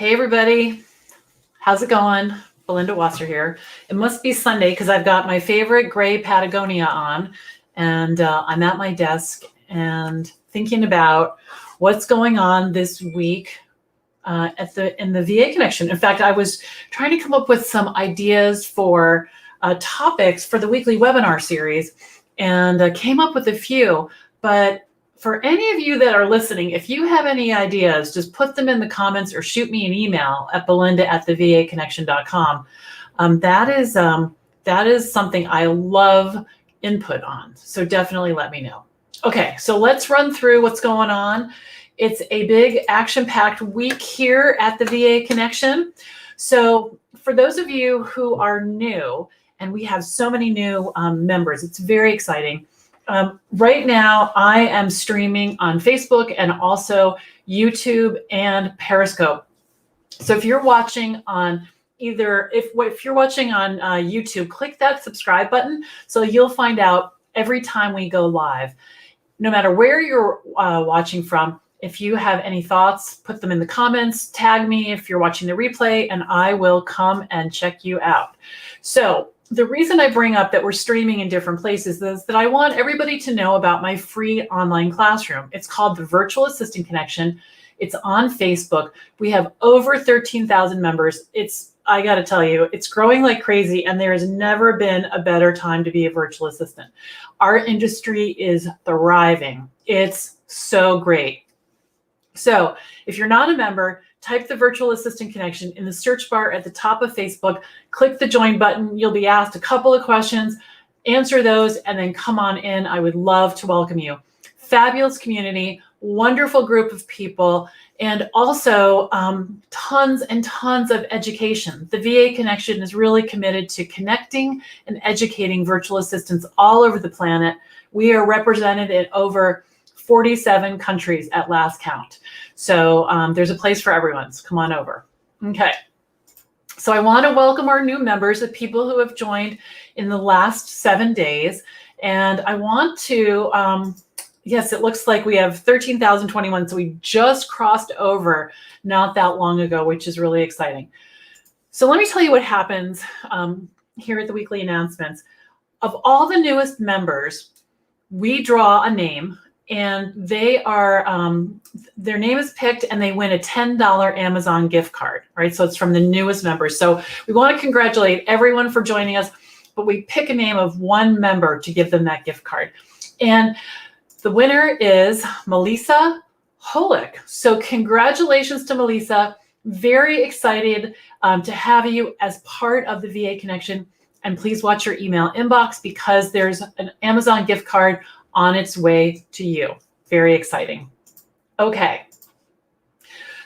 Hey, everybody. How's it going? Belinda Wasser here. It must be Sunday because I've got my favorite gray Patagonia on, and I'm at my desk and thinking about what's going on this week in the VA connection. In fact, I was trying to come up with some ideas for topics for the weekly webinar series, and came up with a few. But for any of you that are listening, if you have any ideas, just put them in the comments or shoot me an email at belinda@thevaconnection.com. That is something I love input on. So definitely let me know. Okay, so let's run through what's going on. It's a big action-packed week here at the VA Connection. So for those of you who are new, and we have so many new members, it's very exciting. Right now, I am streaming on Facebook and also YouTube and Periscope. So if you're watching on if you're watching on YouTube, click that subscribe button so you'll find out every time we go live. No matter where you're watching from, if you have any thoughts, put them in the comments, tag me if you're watching the replay, and I will come and check you out. So the reason I bring up that we're streaming in different places is that I want everybody to know about my free online classroom. It's called the Virtual Assistant Connection. It's on Facebook. We have over 13,000 members. I got to tell you, it's growing like crazy, and there has never been a better time to be a virtual assistant. Our industry is thriving. It's so great. So if you're not a member, type the Virtual Assistant Connection in the search bar at the top of Facebook, click the join button. You'll be asked a couple of questions, answer those, and then come on in. I would love to welcome you. Fabulous community, wonderful group of people, and also tons and tons of education. The VA Connection is really committed to connecting and educating virtual assistants all over the planet. We are represented in over 47 countries at last count. So there's a place for everyone. So come on over. Okay. So I want to welcome our new members, the people who have joined in the last 7 days. And I want to, yes, it looks like we have 13,021. So we just crossed over not that long ago, which is really exciting. So let me tell you what happens here at the weekly announcements. Of all the newest members, we draw a name, and they are, their name is picked, and they win a $10 Amazon gift card, right? So it's from the newest members. So we want to congratulate everyone for joining us, but we pick a name of one member to give them that gift card. And the winner is Melissa Holick. So congratulations to Melissa. Very excited to have you as part of the VA Connection. And please watch your email inbox because there's an Amazon gift card on its way to you. Very exciting. Okay.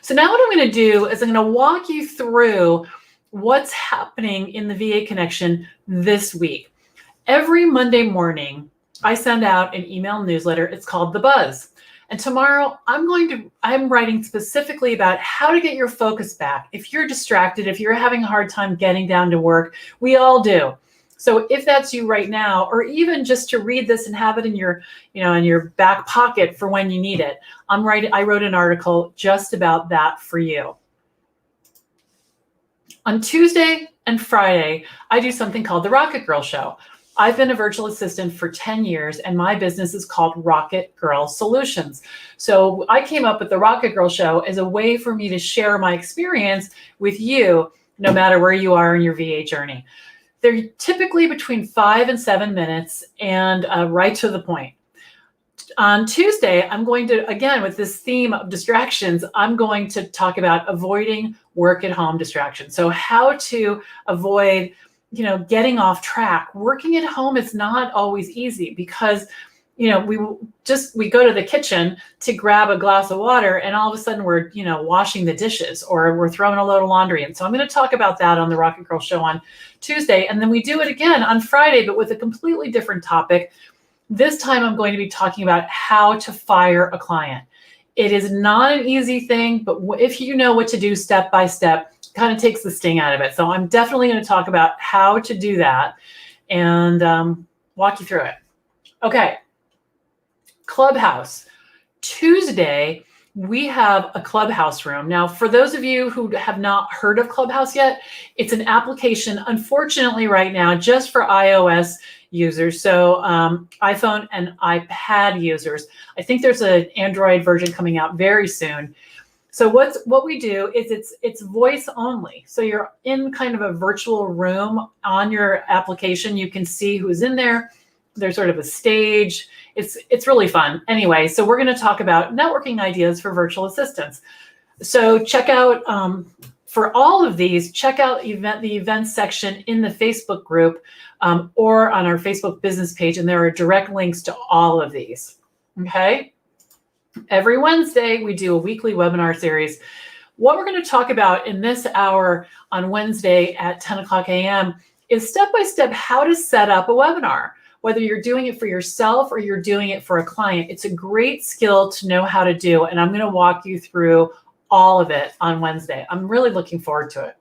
So now what I'm going to do is I'm going to walk you through what's happening in the VA Connection this week. Every Monday morning, I send out an email newsletter. It's called The Buzz. And tomorrow I'm writing specifically about how to get your focus back. If you're distracted, if you're having a hard time getting down to work, we all do. So if that's you right now, or even just to read this and have it in your, in your back pocket for when you need it, I wrote an article just about that for you. On Tuesday and Friday, I do something called the Rocket Girl Show. I've been a virtual assistant for 10 years, and my business is called Rocket Girl Solutions. So I came up with the Rocket Girl Show as a way for me to share my experience with you, no matter where you are in your VA journey. They're typically between 5 and 7 minutes and right to the point. On Tuesday, I'm going to, again, with this theme of distractions, I'm going to talk about avoiding work at home distractions. So how to avoid, getting off track. Working at home is not always easy because, we go to the kitchen to grab a glass of water, and all of a sudden we're, washing the dishes, or we're throwing a load of laundry in. So I'm going to talk about that on the Rocket Girl Show on Tuesday. And then we do it again on Friday, but with a completely different topic. This time I'm going to be talking about how to fire a client. It is not an easy thing, but if you know what to do step by step, it kind of takes the sting out of it. So I'm definitely going to talk about how to do that and walk you through it. Okay. Clubhouse. Tuesday, we have a Clubhouse room. Now, for those of you who have not heard of Clubhouse yet, it's an application, unfortunately, right now, just for iOS users. So iPhone and iPad users. I think there's an Android version coming out very soon. So what we do is it's voice only. So you're in kind of a virtual room on your application. You can see who's in there. There's sort of a stage. It's really fun. Anyway, so we're going to talk about networking ideas for virtual assistants. So check out, for all of these, check out the events section in the Facebook group or on our Facebook business page, and there are direct links to all of these, okay? Every Wednesday, we do a weekly webinar series. What we're going to talk about in this hour on Wednesday at 10 o'clock a.m. is step-by-step how to set up a webinar. Whether you're doing it for yourself or you're doing it for a client, it's a great skill to know how to do. And I'm going to walk you through all of it on Wednesday. I'm really looking forward to it.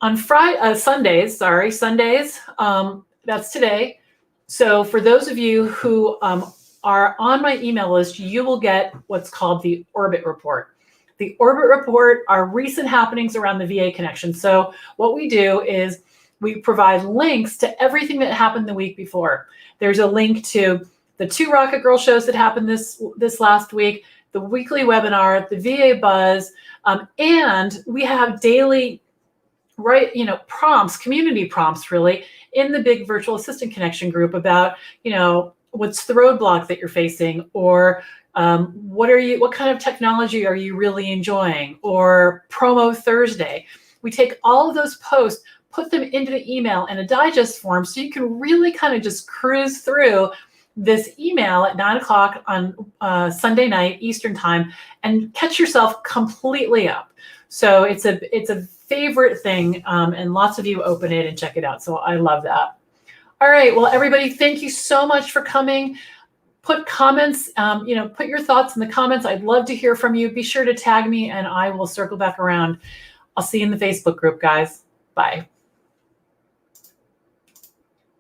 On Sundays, that's today. So for those of you who are on my email list, you will get what's called the Orbit Report. The Orbit Report are recent happenings around the VA connection. So what we do is we provide links to everything that happened the week before. There's a link to the 2 Rocket Girl shows that happened this last week, the weekly webinar, the VA Buzz, and we have daily, prompts, community prompts really, in the big virtual assistant connection group about, what's the roadblock that you're facing, or what kind of technology are you really enjoying, or Promo Thursday. We take all of those posts, put them into the email in a digest form so you can really kind of just cruise through this email at 9 o'clock on Sunday night Eastern time and catch yourself completely up. So it's a favorite thing, and lots of you open it and check it out. So I love that. All right, well, everybody, thank you so much for coming. Put comments, put your thoughts in the comments. I'd love to hear from you. Be sure to tag me and I will circle back around. I'll see you in the Facebook group, guys. Bye.